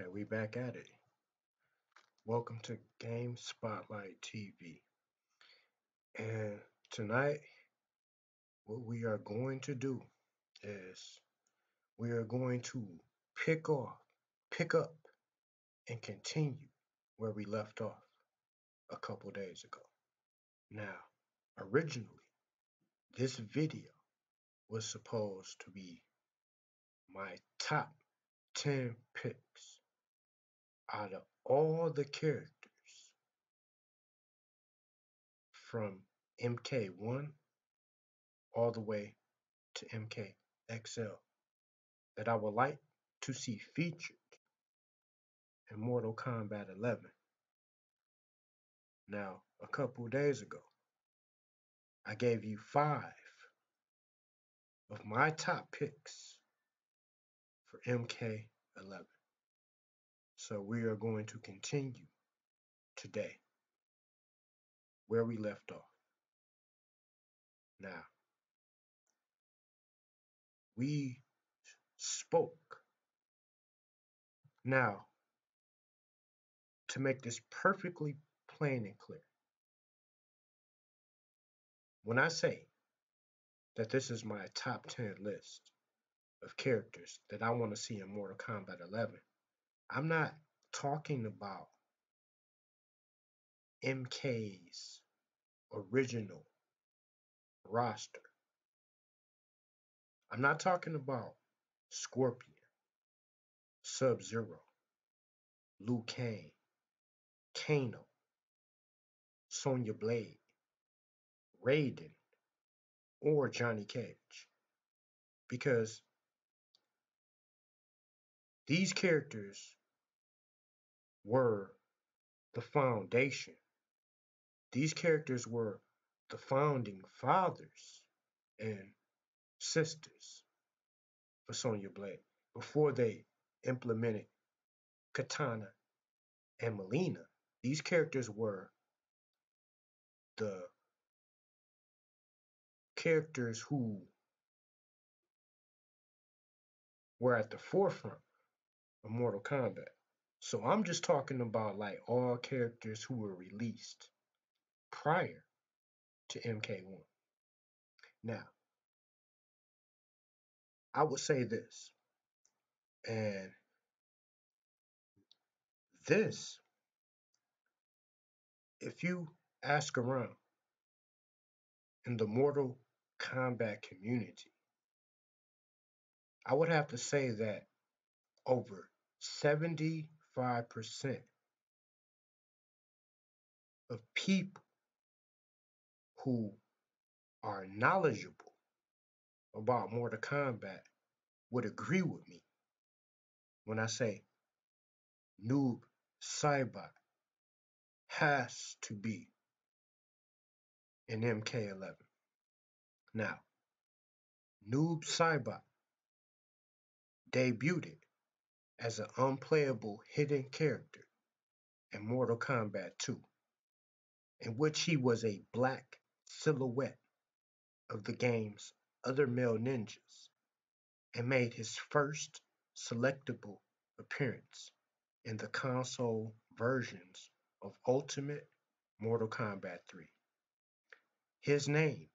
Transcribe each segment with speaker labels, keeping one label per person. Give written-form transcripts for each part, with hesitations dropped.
Speaker 1: Alright, we back at it. Welcome to Game Spotlight TV. And tonight, what we are going to do is we are going to pick off, pick up, and continue where we left off a couple days ago. Now, originally, this video was supposed to be my top 10 picks out of all the characters from MK1 all the way to MKXL that I would like to see featured in Mortal Kombat 11. Now, a couple days ago, I gave you 5 of my top picks for MK11. So we are going to continue today where we left off. Now, we spoke. Now, to make this perfectly plain and clear, when I say that this is my top 10 list of characters that I want to see in Mortal Kombat 11, I'm not talking about MK's original roster. I'm not talking about Scorpion, Sub-Zero, Liu Kang, Kano, Sonya Blade, Raiden, or Johnny Cage. Because these characters were the foundation. These characters were the founding fathers and sisters for Sonya Blade before they implemented Katana and Melina. These characters were the characters who were at the forefront of Mortal Kombat. So I'm just talking about like all characters who were released prior to MK1. Now, I would say this, and this, if you ask around in the Mortal Kombat community, I would have to say that over 75% of people who are knowledgeable about Mortal Kombat would agree with me when I say Noob Saibot has to be in MK11. Now, Noob Saibot debuted as an unplayable hidden character in Mortal Kombat 2, in which he was a black silhouette of the game's other male ninjas, and made his first selectable appearance in the console versions of Ultimate Mortal Kombat 3. His name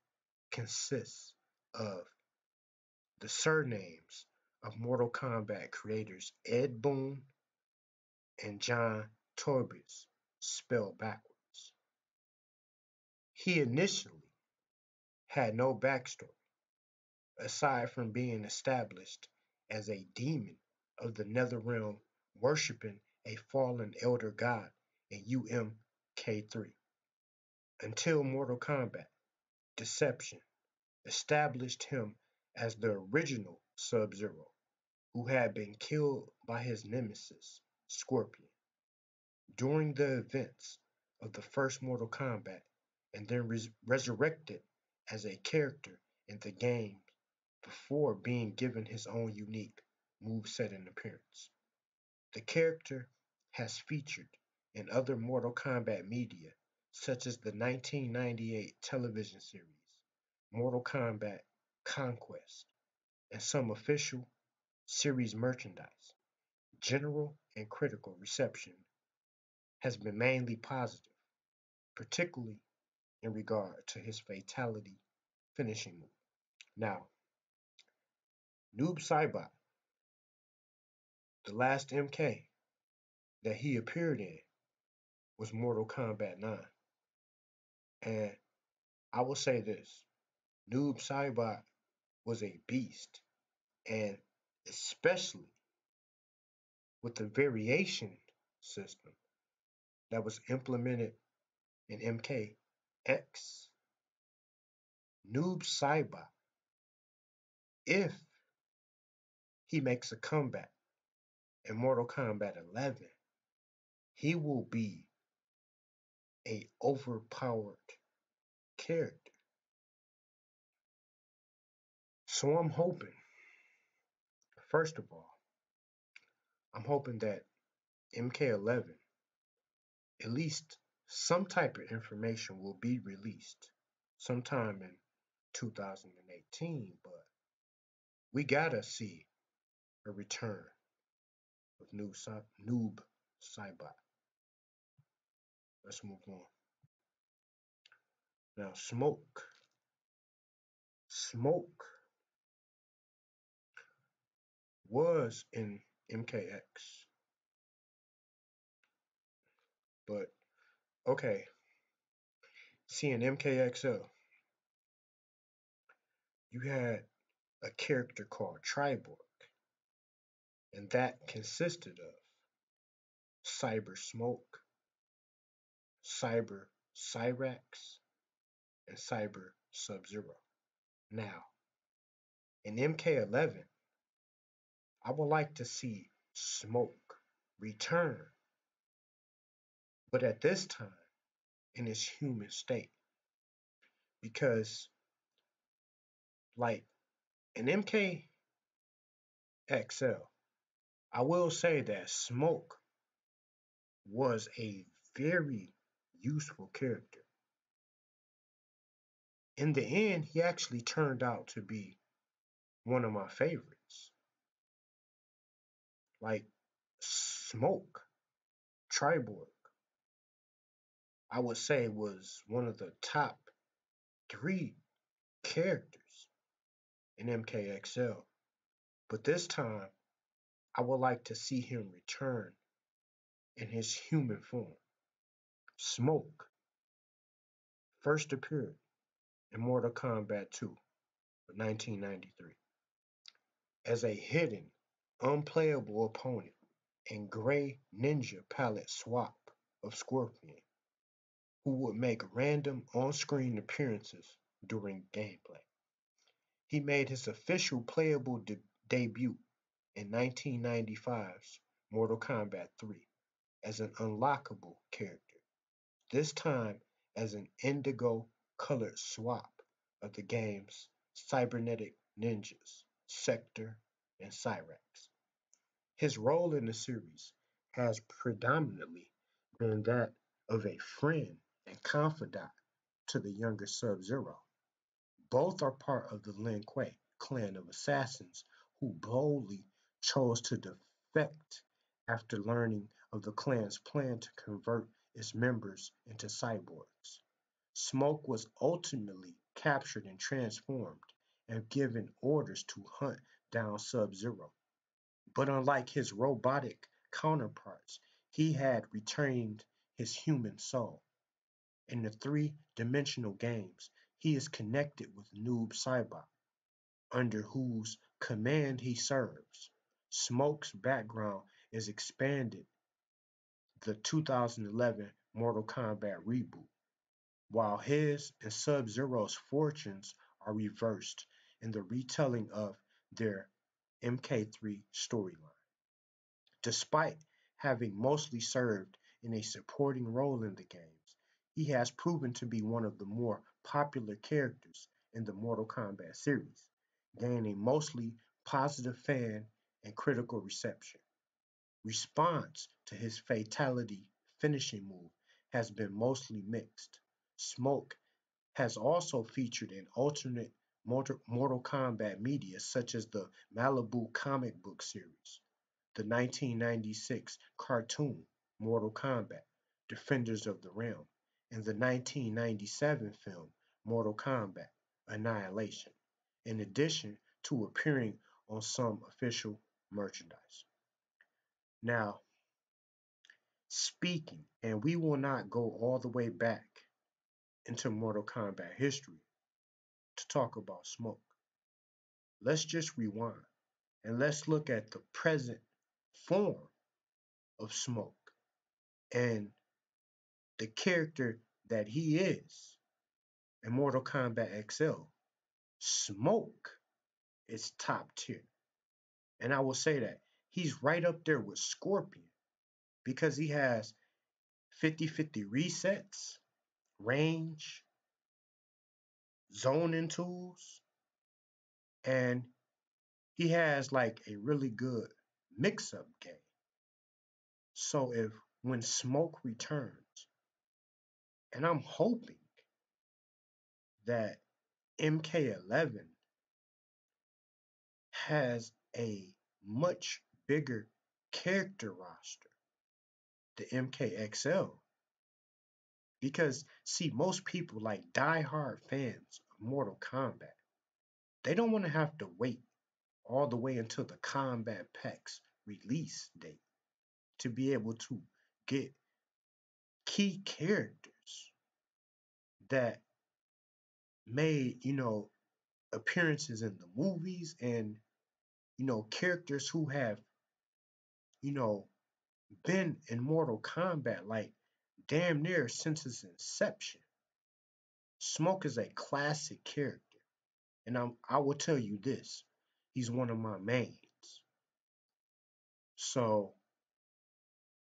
Speaker 1: consists of the surnames of Mortal Kombat creators Ed Boon and John Torbis, spelled backwards. He initially had no backstory aside from being established as a demon of the Netherrealm worshipping a fallen elder god in UMK3, until Mortal Kombat Deception established him as the original Sub-Zero, who had been killed by his nemesis, Scorpion, during the events of the first Mortal Kombat, and then resurrected as a character in the game before being given his own unique moveset and appearance. The character has featured in other Mortal Kombat media, such as the 1998 television series Mortal Kombat Conquest, and some official series merchandise. general and critical reception has been mainly positive, particularly in regard to his fatality finishing move. Now, Noob Saibot, the last MK that he appeared in was Mortal Kombat 9. And I will say this, Noob Saibot was a beast, and especially with the variation system that was implemented in MKX, Noob Saibot, if he makes a comeback in Mortal Kombat 11, he will be a overpowered character. So I'm hoping, first of all, I'm hoping that MK11, at least some type of information will be released sometime in 2018, but we gotta see a return of Noob Saibot. Let's move on. Now, Smoke was in MKX, but okay, see in MKXL, you had a character called Triborg, and that consisted of Cyber Smoke, Cyber Cyrax, and Cyber Sub Zero. Now, in MK11, I would like to see Smoke return, but at this time in his human state, because, like, in MKXL, I will say that Smoke was a very useful character. In the end, he actually turned out to be one of my favorites. Like Smoke, Triborg, I would say was one of the top three characters in MKXL. But this time, I would like to see him return in his human form. Smoke first appeared in Mortal Kombat 2 of 1993 as a hidden, unplayable opponent and gray ninja palette swap of Scorpion, who would make random on-screen appearances during gameplay. He made his official playable debut in 1995's Mortal Kombat 3 as an unlockable character, this time as an indigo colored swap of the game's cybernetic ninjas, Sector and Cyrax. His role in the series has predominantly been that of a friend and confidant to the younger Sub Zero. Both are part of the Lin Kuei clan of assassins who boldly chose to defect after learning of the clan's plan to convert its members into cyborgs. Smoke was ultimately captured and transformed and given orders to hunt down Sub Zero. But unlike his robotic counterparts, he had retained his human soul. In the three-dimensional games, he is connected with Noob Saibot, under whose command he serves. Smoke's background is expanded the 2011 Mortal Kombat reboot, while his and Sub-Zero's fortunes are reversed in the retelling of their MK3 storyline. Despite having mostly served in a supporting role in the games, he has proven to be one of the more popular characters in the Mortal Kombat series, gaining mostly positive fan and critical reception. Response to his fatality finishing move has been mostly mixed. Smoke has also featured in alternate Mortal Kombat media such as the Malibu comic book series, the 1996 cartoon Mortal Kombat, Defenders of the Realm, and the 1997 film Mortal Kombat, Annihilation, in addition to appearing on some official merchandise. Now, speaking, and we will not go all the way back into Mortal Kombat history to talk about Smoke. Let's just rewind and let's look at the present form of Smoke and the character that he is in Mortal Kombat XL. Smoke is top tier. And I will say that he's right up there with Scorpion because he has 50-50 resets, range, zoning tools, and he has like a really good mix up game. So if when Smoke returns, and I'm hoping that MK11 has a much bigger character roster than MKXL. Because, see, most people, like die-hard fans of Mortal Kombat, they don't want to have to wait all the way until the Combat Pack's release date to be able to get key characters that made, appearances in the movies and, characters who have, you know, been in Mortal Kombat like damn near since its inception. Smoke is a classic character, and I will tell you this: he's one of my mains. So,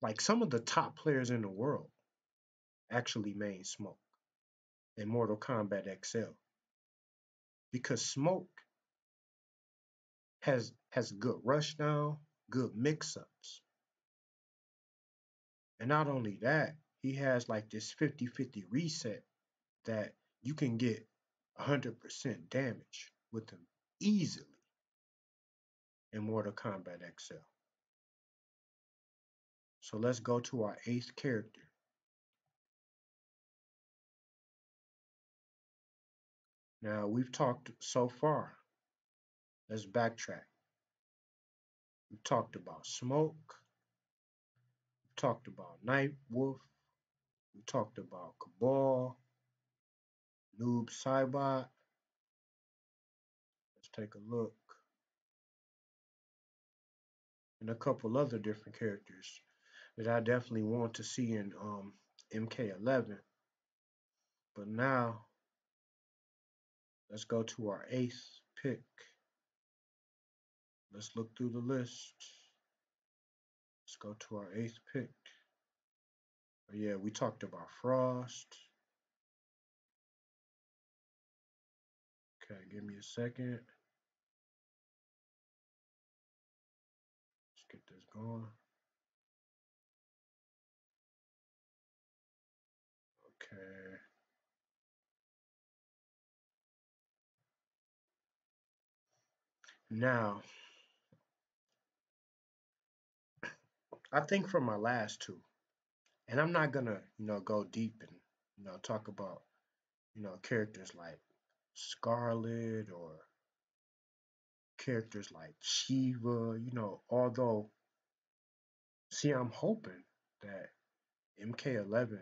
Speaker 1: like some of the top players in the world actually main Smoke in Mortal Kombat XL because Smoke has good rush down, good mix ups, and not only that, he has like this 50-50 reset that you can get 100% damage with him easily in Mortal Kombat XL. So let's go to our eighth character. Now we've talked so far. Let's backtrack. We've talked about Smoke. We've talked about Night Wolf. We talked about Cabal, Noob Saibot. Let's take a look. And a couple other different characters that I definitely want to see in MK11. But now let's go to our eighth pick. Let's look through the list. Let's go to our eighth pick. Oh, yeah, we talked about Frost. Okay, give me a second. Let's get this going. Okay. Now, I think for my last two, and I'm not gonna, go deep and, talk about, characters like Scarlet or characters like Shiva, although, see, I'm hoping that MK11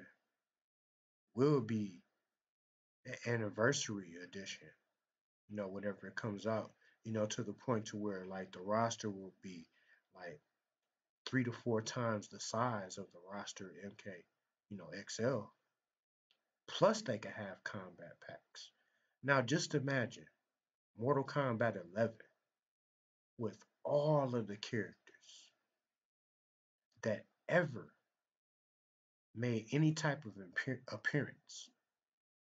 Speaker 1: will be an anniversary edition, whenever it comes out, to the point to where like the roster will be like 3 to 4 times the size of the roster MK, XL. Plus they can have combat packs. Now just imagine Mortal Kombat 11 with all of the characters that ever made any type of appearance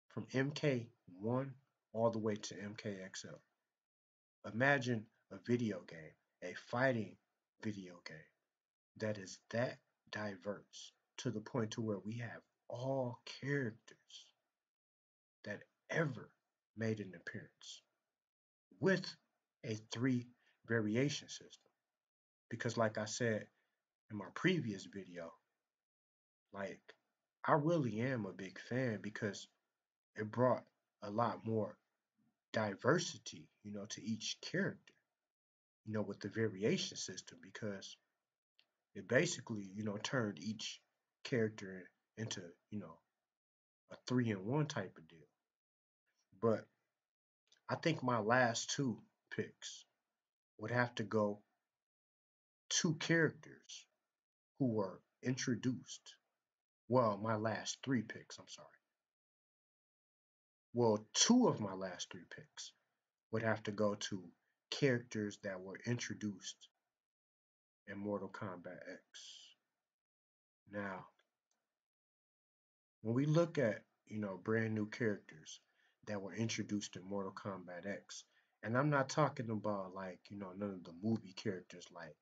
Speaker 1: from MK1 all the way to MKXL. Imagine a video game, a fighting video game that is that diverse to the point to where we have all characters that ever made an appearance with a three variation system. because like I said in my previous video, like I really am a big fan because it brought a lot more diversity, to each character, with the variation system because it basically, turned each character into, a 3-in-1 type of deal. But I think my last two picks would have to go two characters who were introduced. Well, my last three picks, I'm sorry. Well, two of my last three picks would have to go to characters that were introduced in Mortal Kombat X. Now, when we look at, brand new characters that were introduced in Mortal Kombat X, and I'm not talking about like, none of the movie characters like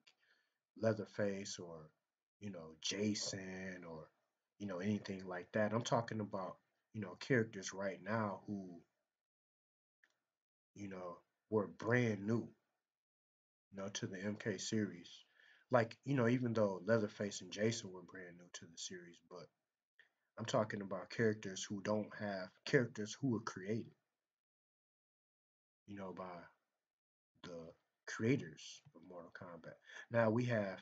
Speaker 1: Leatherface or, Jason or, anything like that. I'm talking about, characters right now who, you know, were brand new, to the MK series. Like, even though Leatherface and Jason were brand new to the series, but I'm talking about characters who don't have characters who were created, by the creators of Mortal Kombat. Now we have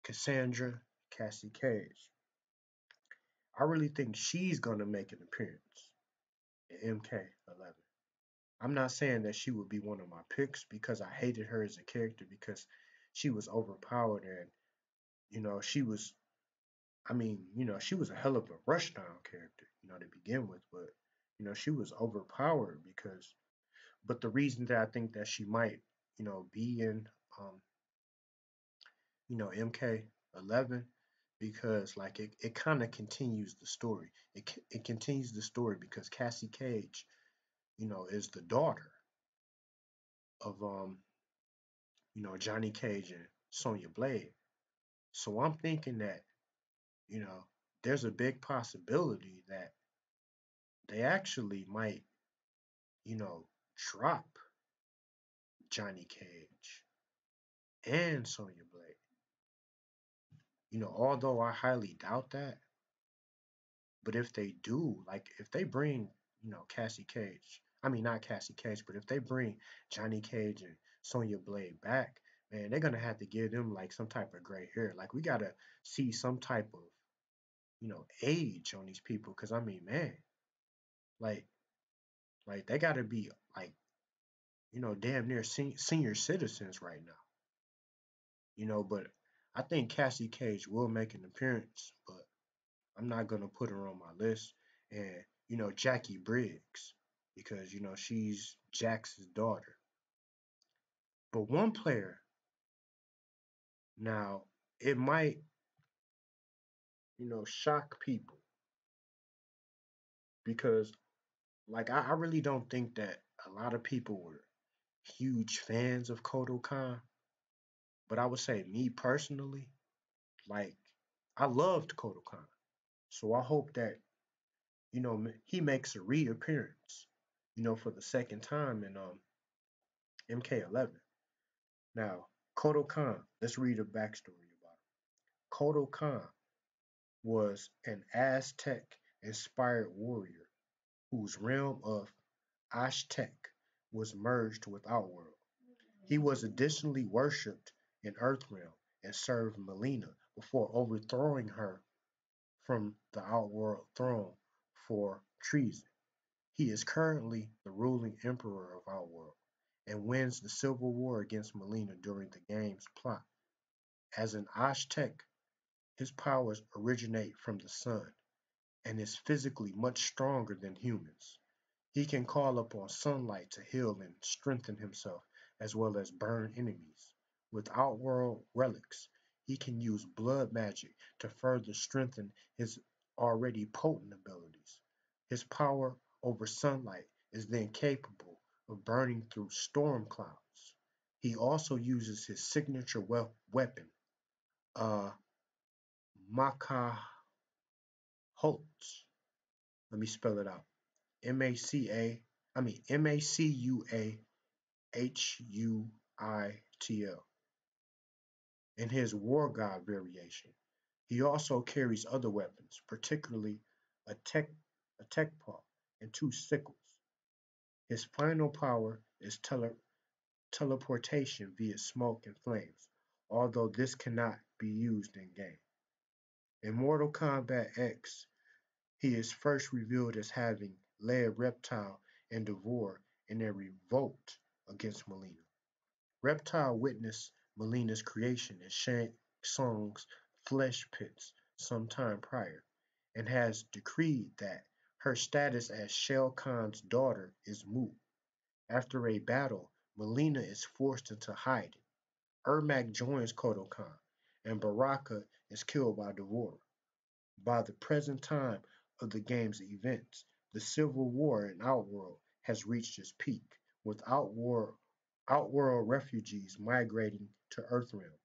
Speaker 1: Cassandra Cassie Cage. I really think she's gonna make an appearance in MK11. I'm not saying that she would be one of my picks because I hated her as a character because she was overpowered and she was she was a hell of a rushdown character, to begin with, but she was overpowered because but the reason that I think that she might, be in MK11 because like it kind of continues the story. It continues the story because Cassie Cage, is the daughter of Johnny Cage and Sonya Blade. So I'm thinking that, you know, there's a big possibility that they actually might, drop Johnny Cage and Sonya Blade. Although I highly doubt that, but if they do, like if they bring, Cassie Cage, I mean not Cassie Cage, but if they bring Johnny Cage and Sonya Blade back, man, they're gonna have to give them like some type of gray hair. Like we gotta see some type of, age on these people. Cause I mean, man, like they gotta be like, damn near senior citizens right now. But I think Cassie Cage will make an appearance, but I'm not gonna put her on my list. And Jackie Briggs because she's Jax's daughter. But one player now it might shock people because like I really don't think that a lot of people were huge fans of Kodo Khan. But I would say me personally, like I loved Kodo Khan. So I hope that he makes a reappearance, for the second time in MK11. Now, Kodo Khan, let's read a backstory about him. Kodo Khan was an Aztec inspired warrior whose realm of Aztec was merged with Outworld. He was additionally worshipped in Earthrealm and served Melina before overthrowing her from the Outworld throne for treason. He is currently the ruling emperor of Outworld and wins the civil war against Melina during the game's plot. As an Aztec, his powers originate from the sun and is physically much stronger than humans. He can call upon sunlight to heal and strengthen himself, as well as burn enemies. With Outworld relics, he can use blood magic to further strengthen his already potent abilities. His power over sunlight is then capable of burning through storm clouds. He also uses his signature weapon, uh, Maca Holtz. Let me spell it out. Macuahtl. in his War God variation. He also carries other weapons, particularly a tech paw and two sickles. His final power is teleportation via smoke and flames, although this cannot be used in game. In Mortal Kombat X, he is first revealed as having led Reptile and Devore in a revolt against Melina. Reptile witnessed Melina's creation in Shang Tsung's flesh pits some time prior, and has decreed that her status as Shao Kahn's daughter is moot. After a battle, Melina is forced into hiding. Ermac joins Kotal Khan, and Baraka is killed by Devore. By the present time of the game's events, the civil war in Outworld has reached its peak, with Outworld refugees migrating to Earthrealm.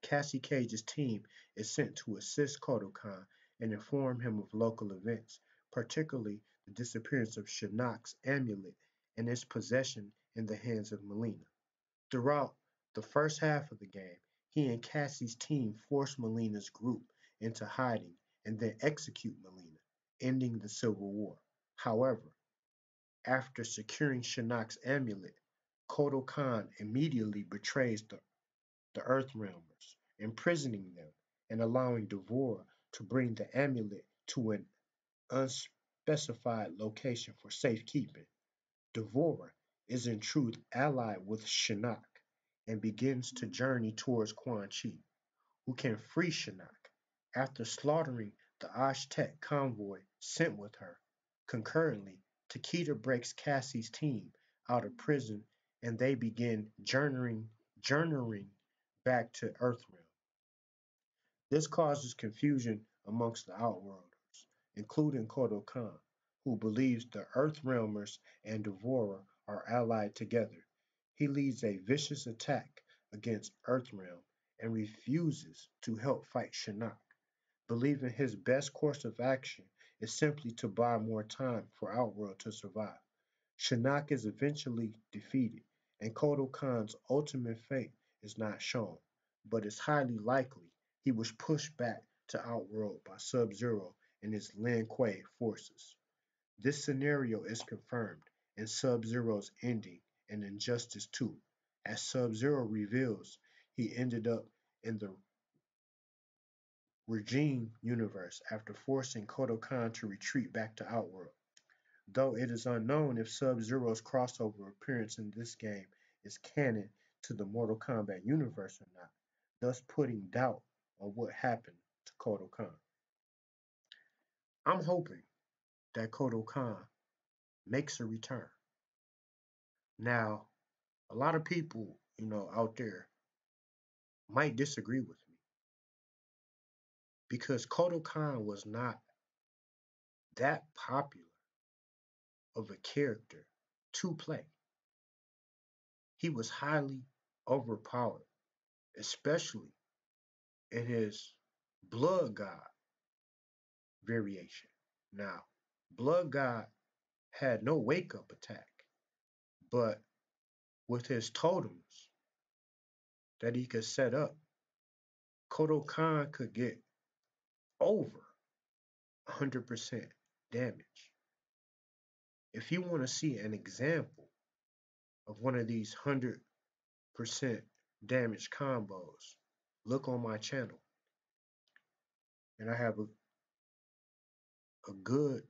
Speaker 1: Cassie Cage's team is sent to assist Kotal Khan and inform him of local events, particularly the disappearance of Shinnok's amulet and its possession in the hands of Melina. Throughout the first half of the game, he and Cassie's team force Melina's group into hiding and then execute Melina, ending the Civil War. However, after securing Shinnok's amulet, Kotal Khan immediately betrays the Earthrealmers, imprisoning them and allowing Devore to bring the amulet to an unspecified location for safekeeping. Devore is in truth allied with Shinnok and begins to journey towards Quan Chi, who can free Shinnok. After slaughtering the Aztec convoy sent with her, concurrently, Takeda breaks Cassie's team out of prison and they begin journeying back to Earthrealm. This causes confusion amongst the Outworlders, including Kotal Khan, who believes the Earthrealmers and Devourer are allied together. He leads a vicious attack against Earthrealm and refuses to help fight Shinnok, believing his best course of action is simply to buy more time for Outworld to survive. Shinnok is eventually defeated, and Kotal Khan's ultimate fate is not shown, but it's highly likely he was pushed back to Outworld by Sub-Zero and his Lin Kuei forces. This scenario is confirmed in Sub-Zero's ending in Injustice 2, as Sub-Zero reveals he ended up in the Regime universe after forcing Kotal Khan to retreat back to Outworld. Though it is unknown if Sub-Zero's crossover appearance in this game is canon to the Mortal Kombat universe or not, thus putting doubt on what happened to Kotal Khan. I'm hoping that Kotal Khan makes a return. Now, a lot of people, out there might disagree with me because Kotal Khan was not that popular of a character to play. He was highly overpowered, especially in his Blood God variation. Now, Blood God had no wake up attack, but with his totems that he could set up, Kotal Khan could get over 100% damage. If you want to see an example of one of these 100% damage combos, look on my channel. And I have a good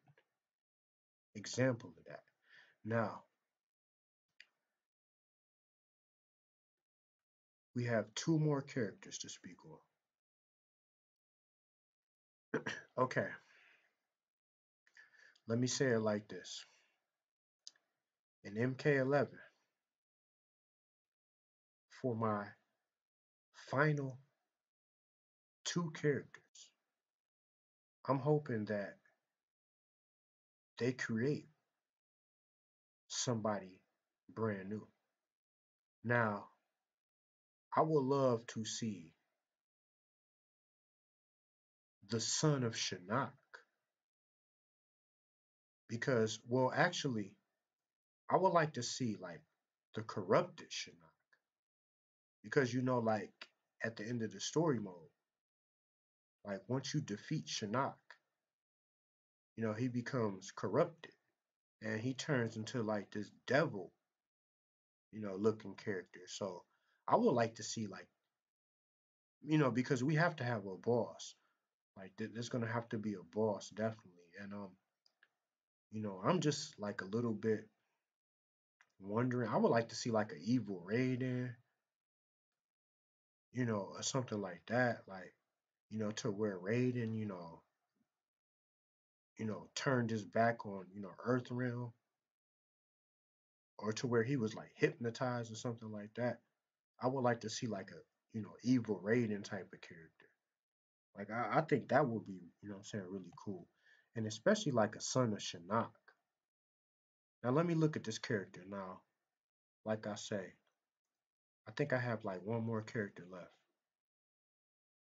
Speaker 1: example of that. Now, we have two more characters to speak on. Okay, let me say it like this. In MK11, for my final two characters, I'm hoping that they create somebody brand new. Now, I would love to see the son of Shinnok because, well, actually, I would like to see like the corrupted Shinnok because like at the end of the story mode, like once you defeat Shinnok, he becomes corrupted and he turns into like this devil, looking character. So I would like to see like, because we have to have a boss. Like there's gonna have to be a boss definitely. And I'm just like a little bit wondering. I would like to see like an evil Raiden, or something like that. Like, to where Raiden, turned his back on, Earth Realm, or to where he was like hypnotized or something like that. I would like to see like a, evil Raiden type of character. Like I think that would be, what I'm saying, really cool. And especially like a son of Shinnok. Now let me look at this character now. Like I say, I think I have like one more character left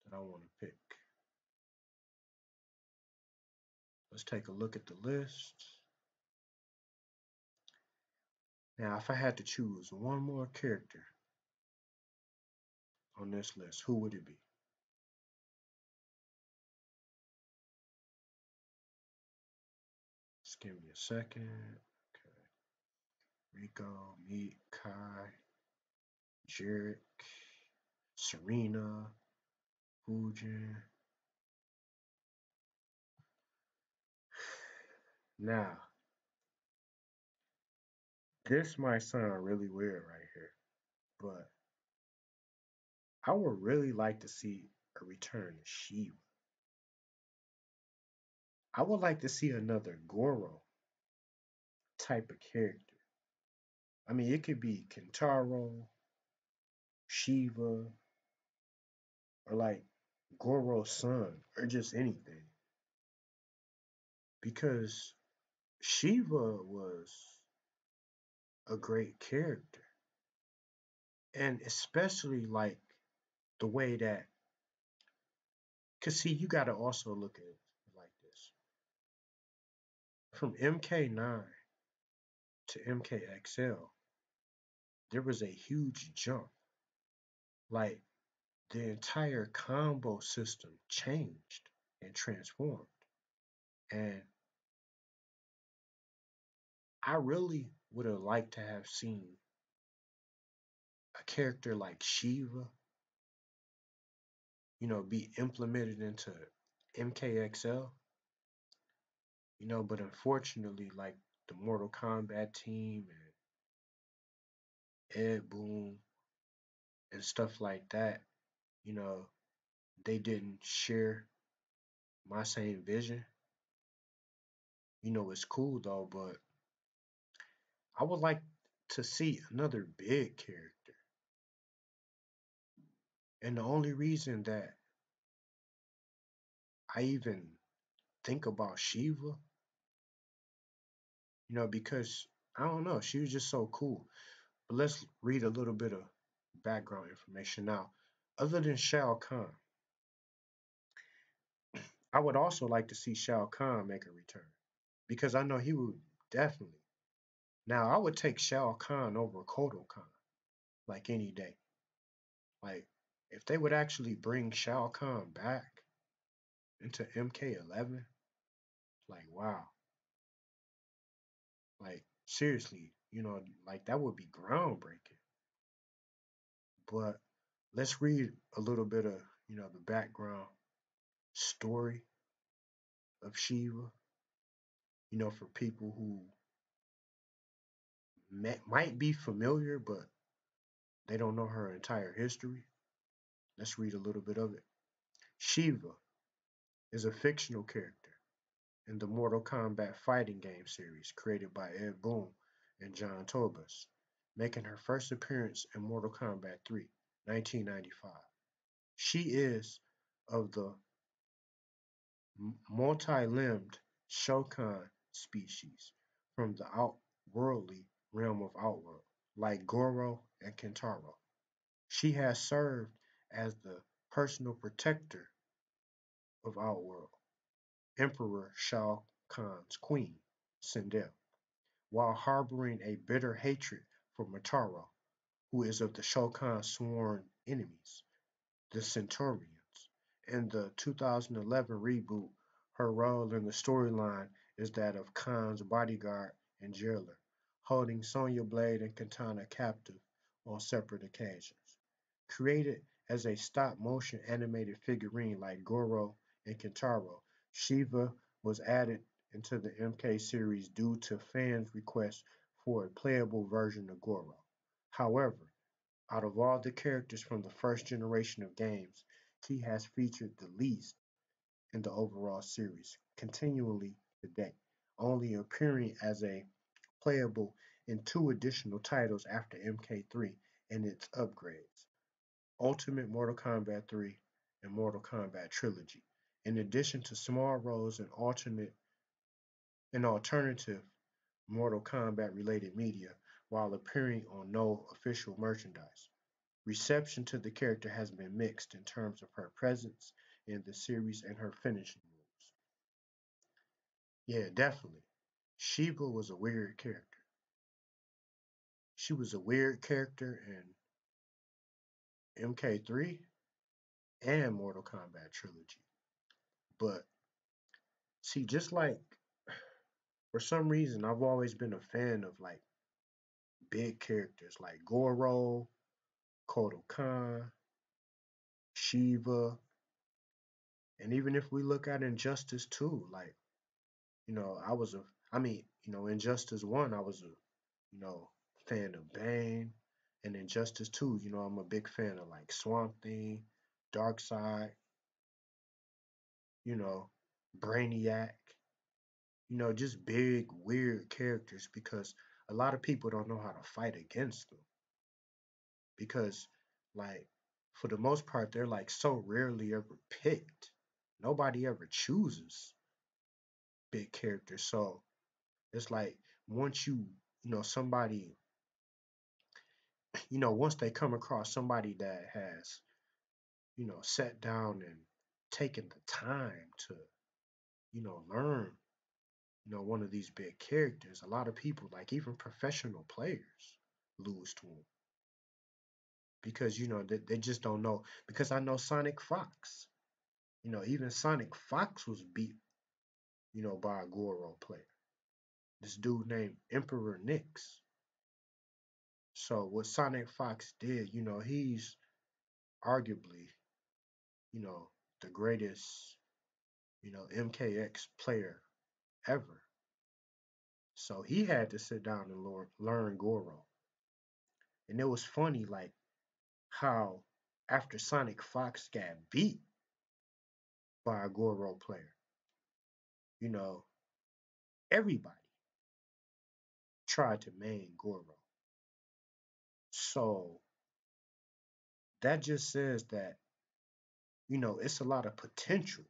Speaker 1: that I want to pick. Let's take a look at the list. Now, if I had to choose one more character on this list, who would it be? Just give me a second. Okay. Rico, Meek, Kai, Jarek, Serena, Fujin. Now, this might sound really weird right here, but I would really like to see a return to Shiva. I would like to see another Goro type of character. I mean, it could be Kentaro, Shiva, or like Goro's son, or just anything. Because Shiva was a great character. And especially like the way that, because see, you got to also look at it like this. From MK9 to MKXL, there was a huge jump. Like the entire combo system changed and transformed. And I really would have liked to have seen a character like Shiva, be implemented into MKXL, but unfortunately, like the Mortal Kombat team and Ed Boon and stuff like that, you know, they didn't share my same vision. It's cool though, but I would like to see another big character. And the only reason that I even think about Shiva, because I don't know, she was just so cool. But let's read a little bit of background information now. Other than Shao Kahn, I would also like to see Shao Kahn make a return because I know he would definitely. Now, I would take Shao Kahn over Kodo Khan like any day. Like, if they would actually bring Shao Kahn back into MK11, like, wow. Like, seriously, like that would be groundbreaking. But let's read a little bit of, the background story of Shiva, for people who might be familiar, but they don't know her entire history. Let's read a little bit of it. Shiva is a fictional character in the Mortal Kombat fighting game series created by Ed Boon and John Tobus, making her first appearance in Mortal Kombat 3, 1995. She is of the multi-limbed Shokan species from the outworldly realm of Outworld, like Goro and Kentaro. She has served as the personal protector of Outworld, Emperor Shao Kahn's queen, Sindel, while harboring a bitter hatred for Mataro, who is of the Shokan's sworn enemies. the Centurions. In the 2011 reboot, her role in the storyline is that of Khan's bodyguard and jailer, holding Sonya Blade and Katana captive on separate occasions. Created as a stop-motion animated figurine like Goro and Kintaro, Shiva was added into the MK series due to fans' requests for a playable version of Goro. However, out of all the characters from the first generation of games, he has featured the least in the overall series, continually to date, only appearing as a playable in two additional titles after MK3 and its upgrades, Ultimate Mortal Kombat 3 and Mortal Kombat Trilogy, in addition to small roles in alternative Mortal Kombat related media while appearing on no official merchandise. Reception to the character has been mixed in terms of her presence in the series and her finishing moves. Yeah, definitely. Shiva was a weird character. She was a weird character in MK3 and Mortal Kombat Trilogy. But see, just like for some reason, I've always been a fan of like big characters like Goro, Kotal Khan, Shiva, and even if we look at Injustice 2, like I was a, I mean, Injustice One, I was a, you know, fan of Bane, and Injustice Two, I'm a big fan of like Swamp Thing, Darkseid, you know, Brainiac, just big weird characters because a lot of people don't know how to fight against them because, like, for the most part, they're like so rarely ever picked. Nobody ever chooses big characters, so it's like once somebody, once they come across somebody that has, sat down and taken the time to, learn, one of these big characters, a lot of people, like even professional players, lose to them because, they just don't know. Because I know Sonic Fox, even Sonic Fox was beat, by a Goro player. This dude named Emperor Nyx. So what Sonic Fox did, he's arguably, you know, the greatest, MKX player ever. So he had to sit down and learn Goro. And it was funny, like, how after Sonic Fox got beat by a Goro player, you know, everybody tried to main Goro. So that just says that, it's a lot of potential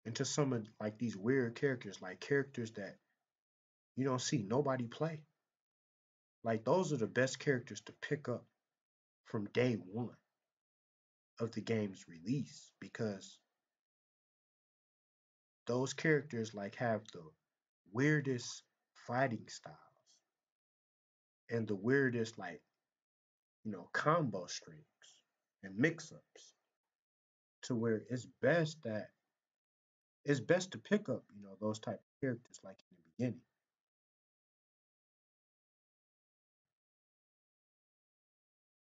Speaker 1: into some of like these weird characters, like characters that you don't see nobody play. Like those are the best characters to pick up from day one of the game's release because those characters like have the weirdest fighting styles and the weirdest like combo strings and mix-ups to where it's best to pick up those type of characters like in the beginning